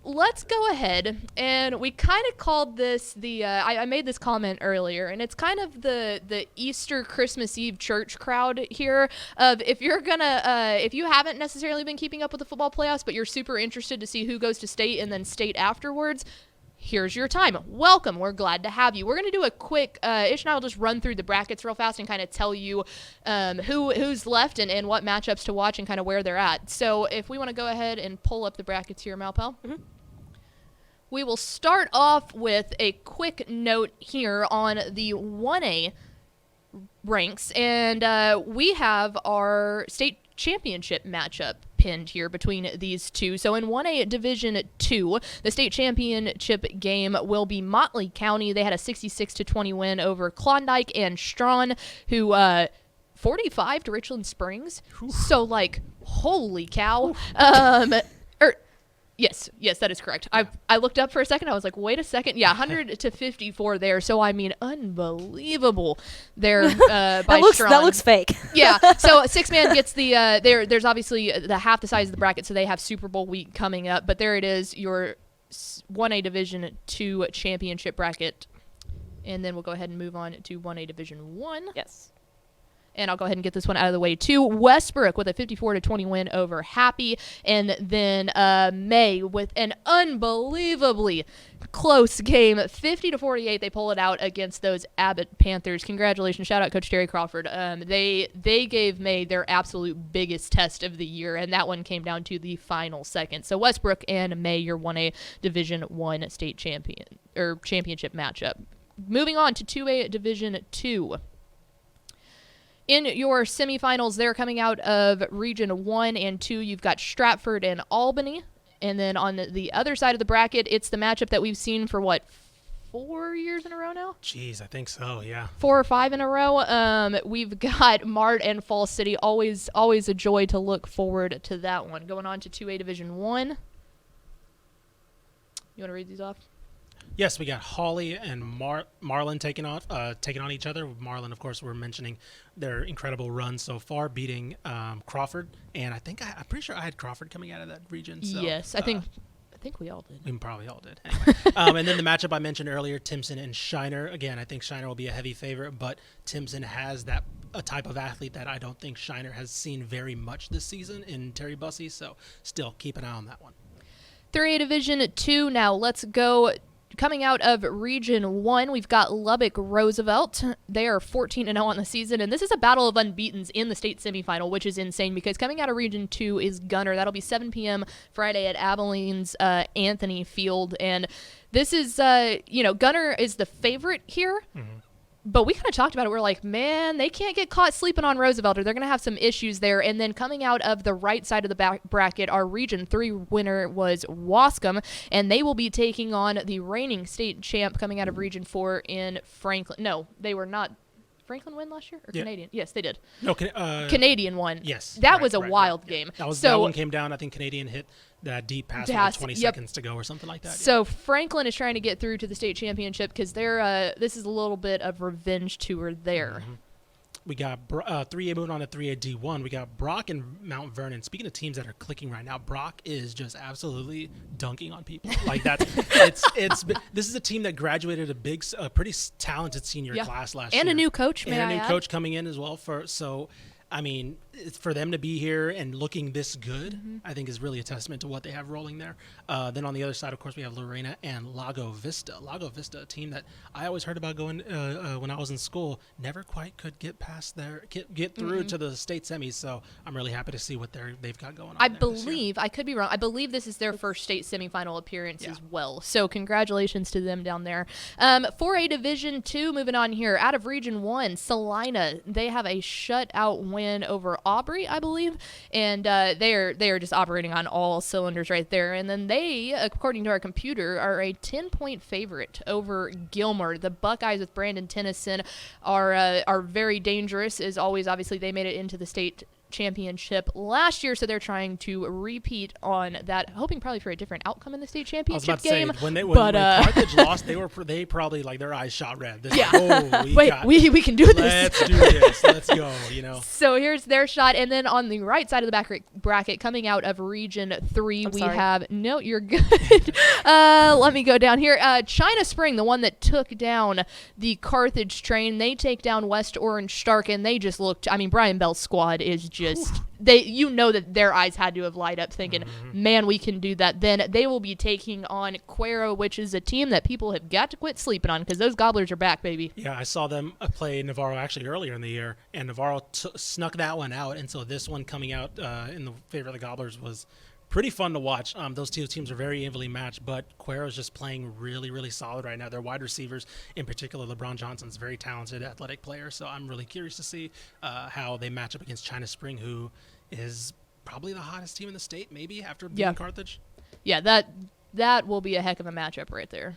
let's go ahead, and we kind of called this I made this comment earlier, and it's kind of the Easter Christmas Eve church crowd here of if you haven't necessarily been keeping up with the football playoffs, but you're super interested to see who goes to state and then state afterwards, here's your time. Welcome. We're glad to have you. We're going to do a quick, Ish and I will just run through the brackets real fast and kind of tell you who's left and what matchups to watch and kind of where they're at. So if we want to go ahead and pull up the brackets here, Malpel. Mm-hmm. We will start off with a quick note here on the 1A ranks, and we have our state championship matchup pinned here between these two. So in 1A Division II, the state championship game will be Motley County. They had a 66-20 win over Klondike and Strawn, who 45 to Richland Springs. Ooh. So holy cow. Yes, that is correct. I looked up for a second. I was like, wait a second. Yeah, 100 to 54 there. So, I mean, unbelievable there by Strawn. That looks fake. Yeah. So, six-man gets the there's obviously the half the size of the bracket, so they have Super Bowl week coming up. But there it is, your 1A Division II championship bracket. And then we'll go ahead and move on to 1A Division I. Yes. And I'll go ahead and get this one out of the way, too. Westbrook with a 54-20 win over Happy. And then May with an unbelievably close game. 50-48, they pull it out against those Abbott Panthers. Congratulations. Shout out Coach Terry Crawford. They gave May their absolute biggest test of the year, and that one came down to the final second. So Westbrook and May, your 1A Division I state championship matchup. Moving on to 2A Division II. In your semifinals, they're coming out of Region 1 and 2. You've got Stratford and Albany. And then on the other side of the bracket, it's the matchup that we've seen for, 4 years in a row now? Jeez, I think so, yeah. 4 or 5 in a row. We've got Mart and Falls City. Always a joy to look forward to that one. Going on to 2A Division 1. You want to read these off? Yes, we got Hawley and Marlin taking on each other. Marlin, of course, we're mentioning their incredible run so far, beating Crawford, and I'm pretty sure I had Crawford coming out of that region. So, yes, I think we all did. We probably all did. Anyway. And then the matchup I mentioned earlier, Timpson and Shiner. Again, I think Shiner will be a heavy favorite, but Timpson has a type of athlete that I don't think Shiner has seen very much this season in Terry Bussey. So still keep an eye on that one. 3A Division 2. Now let's go. Coming out of Region 1, we've got Lubbock Roosevelt. They are 14-0 on the season, and this is a battle of unbeatens in the state semifinal, which is insane because coming out of Region 2 is Gunner. That'll be 7 p.m. Friday at Abilene's Anthony Field, and this is, Gunner is the favorite here. Mm-hmm. But we kind of talked about it. We're like, man, they can't get caught sleeping on Roosevelt or they're going to have some issues there. And then coming out of the right side of the bracket, our Region 3 winner was Wascom, and they will be taking on the reigning state champ coming out of Region 4 in Franklin. No, they were not. Franklin win last year? Or yeah. Canadian? Yes, they did. No, Canadian won. Yes. That was a wild game. Yeah. That one came down. I think Canadian hit that deep pass with 20 seconds to go or something like that. So Franklin is trying to get through to the state championship because this is a little bit of revenge tour there. Mm-hmm. We got 3A moving on to 3A D1. We got Brock and Mount Vernon. Speaking of teams that are clicking right now, Brock is just absolutely dunking on people. Like that. This is a team that graduated a pretty talented senior class last year. And a new coach, coach coming in as well. For them to be here and looking this good, mm-hmm. I think is really a testament to what they have rolling there. Then on the other side, of course, we have Lorena and Lago Vista. Lago Vista, a team that I always heard about going when I was in school, never quite could get past get through mm-hmm. to the state semis. So I'm really happy to see what they've got going on. I believe, I could be wrong, I believe this is their first state semifinal appearance as well. So congratulations to them down there. 4A Division 2, moving on here. Out of Region 1, Salina, they have a shutout win over Aubrey, I believe, and they are just operating on all cylinders right there. And then they, according to our computer, are a 10-point favorite over Gilmer. The Buckeyes with Brandon Tennyson are very dangerous as always. Obviously, they made it into the state championship last year, so they're trying to repeat on that, hoping probably for a different outcome in the state championship game. When Carthage lost, they probably like their eyes shot red. They're like, we can do this. Let's do this. Let's go. So here's their shot, and then on the right side of the bracket, coming out of Region 3, have no, you're good. Let me go down here. China Spring, the one that took down the Carthage train, they take down West Orange Stark, and they just looked. I mean, Brian Bell's squad is just that their eyes had to have light up, thinking, man, we can do that. Then they will be taking on Cuero, which is a team that people have got to quit sleeping on because those Gobblers are back, baby. Yeah, I saw them play Navarro actually earlier in the year, and Navarro snuck that one out, and so this one coming out in the favor of the Gobblers was pretty fun to watch. Those two teams are very evenly matched, but Cuero is just playing really, really solid right now. Their wide receivers, in particular, LeBron Johnson's a very talented athletic player, so I'm really curious to see how they match up against China Spring, who is probably the hottest team in the state, maybe, after beating Carthage. Yeah, that will be a heck of a matchup right there.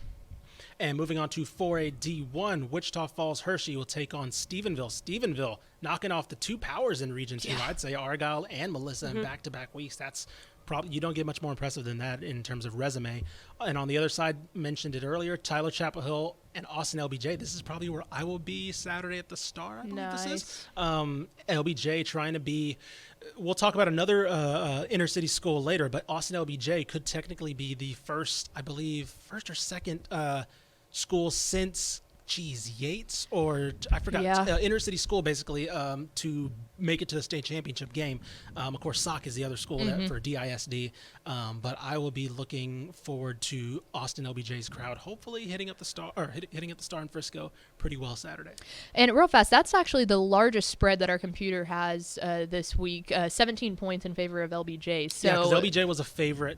And moving on to 4A D1, Wichita Falls Hershey will take on Stephenville. Stephenville knocking off the two powers in Region 2, I'd say Argyle and Melissa in back-to-back weeks. That's probably, you don't get much more impressive than that in terms of resume. And on the other side, mentioned it earlier, Tyler Chapel Hill and Austin LBJ. This is probably where I will be Saturday at the Star, I believe this is. LBJ trying to be, we'll talk about another inner city school later, but Austin LBJ could technically be the first or second school since Yates, or I forgot, inner city school basically to make it to the state championship game. Of course, SOC is the other school for DISD, but I will be looking forward to Austin LBJ's crowd, hopefully hitting up the Star in Frisco pretty well Saturday. And real fast, that's actually the largest spread that our computer has this week, 17 points in favor of LBJ. So yeah, because LBJ was a favorite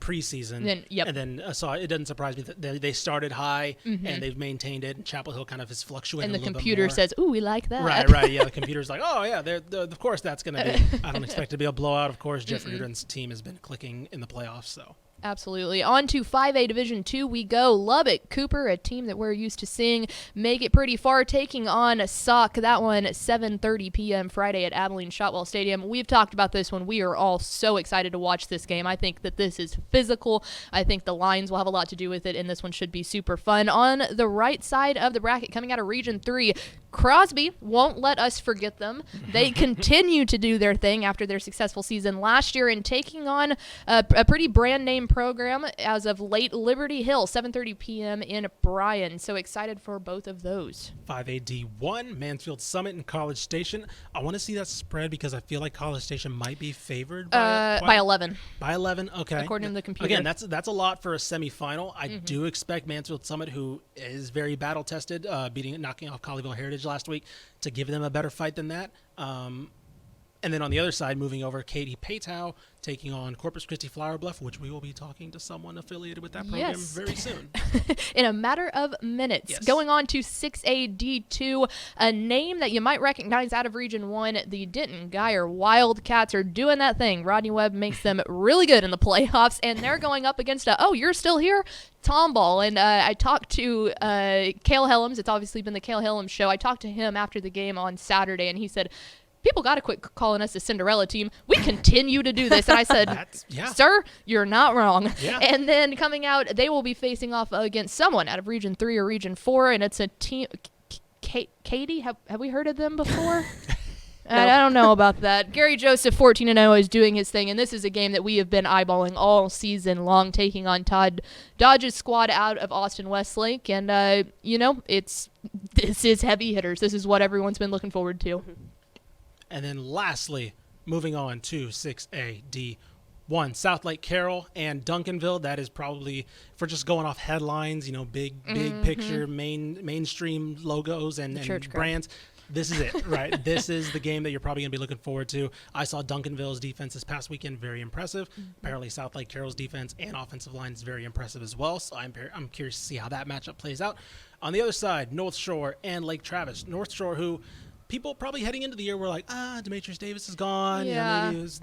preseason, and then so it doesn't surprise me that they started high and they've maintained it. And Chapel Hill kind of is fluctuating. And the computer says, "Ooh, we like that." Right. Yeah, the computer's like, "Oh yeah, of course that's going to be." I don't expect it to be a blowout. Of course, Jeffrey Reardon's team has been clicking in the playoffs, so. Absolutely. On to 5A Division II we go. Lubbock Cooper, a team that we're used to seeing make it pretty far, taking on SOC. That one at 7:30 p.m. Friday at Abilene Shotwell Stadium. We've talked about this one. We are all so excited to watch this game. I think that this is physical. I think the lines will have a lot to do with it, and this one should be super fun. On the right side of the bracket, coming out of Region 3, Crosby won't let us forget them. They continue to do their thing after their successful season last year and taking on a pretty brand name program as of late, Liberty Hill, 7:30 p.m. in Bryan. So excited for both of those. 5A D1, Mansfield Summit and College Station. I want to see that spread because I feel like College Station might be favored by 11. By 11, okay. According to the computer. Again, that's a lot for a semifinal. I do expect Mansfield Summit, who is very battle tested, knocking off Colleyville Heritage last week, to give them a better fight than that. And then on the other side, moving over, Katy Paytow taking on Corpus Christi Flower Bluff, which we will be talking to someone affiliated with that program very soon. In a matter of minutes. Yes. Going on to 6A D2, a name that you might recognize out of Region 1, the Denton Geyer Wildcats are doing that thing. Rodney Webb makes them really good in the playoffs, and they're going up against you're still here? Tomball. And I talked to Cale Helms. It's obviously been the Cale Helms show. I talked to him after the game on Saturday, and he said, people got to quit calling us a Cinderella team. We continue to do this. And I said, sir, you're not wrong. Yeah. And then coming out, they will be facing off against someone out of Region 3 or Region 4, and it's a team. Katie, have we heard of them before? I don't know about that. Gary Joseph, 14-0, is doing his thing, and this is a game that we have been eyeballing all season long, taking on Todd Dodge's squad out of Austin Westlake. And, this is heavy hitters. This is what everyone's been looking forward to. And then lastly, moving on to 6A D1, South Lake Carroll and Duncanville. That is probably, if we're just going off headlines, big picture, mainstream logos and brands. This is it, right? This is the game that you're probably going to be looking forward to. I saw Duncanville's defense this past weekend, very impressive. Apparently South Lake Carroll's defense and offensive line is very impressive as well. So I'm curious to see how that matchup plays out. On the other side, North Shore and Lake Travis. North Shore, who people probably heading into the year were like, Demetrius Davis is gone. Yeah. Maybe it's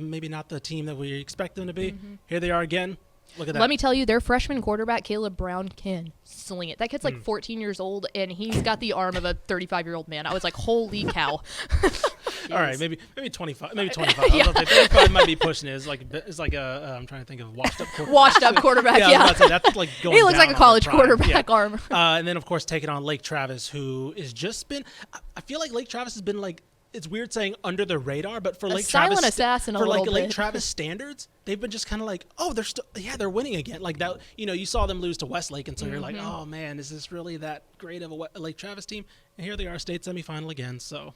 maybe not the team that we expect them to be. Here they are again. Look at that. Let me tell you, their freshman quarterback, Caleb Brown, can sling it. That kid's like 14 years old, and he's got the arm of a 35-year-old man. I was like, holy cow. All right, maybe 25. Maybe 25. I was gonna say 35 might be pushing it. It's like a I'm trying to think of washed up quarterback. Yeah. I was about to say, that's like going He looks like down a on college their prime. quarterback arm. And then of course taking on Lake Travis, who is just been. I feel like Lake Travis has been like. It's weird saying under the radar, but for Lake Travis, assassin a for like little Lake bit. Travis standards, they've been just kind of like, oh, they're winning again. Like that, you saw them lose to Westlake, and so you're like, oh man, is this really that great of a Lake Travis team? And here they are, state semifinal again. So.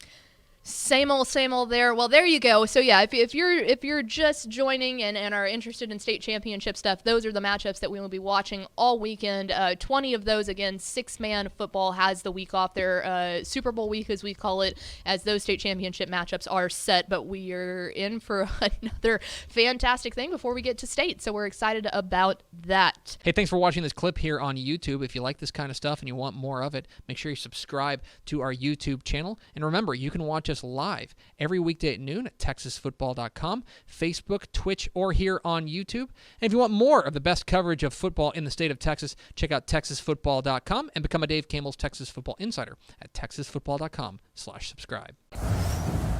Same old there. Well, there you go. So yeah, if you're just joining and are interested in state championship stuff, those are the matchups that we will be watching all weekend. 20 of those, again, 6-man football has the week off there. Super Bowl week, as we call it, as those state championship matchups are set. But we are in for another fantastic thing before we get to state. So we're excited about that. Hey, thanks for watching this clip here on YouTube. If you like this kind of stuff and you want more of it, make sure you subscribe to our YouTube channel. And remember, you can watch us live every weekday at noon at TexasFootball.com, Facebook, Twitch, or here on YouTube. And if you want more of the best coverage of football in the state of Texas, check out TexasFootball.com and become a Dave Campbell's Texas Football Insider at TexasFootball.com/subscribe.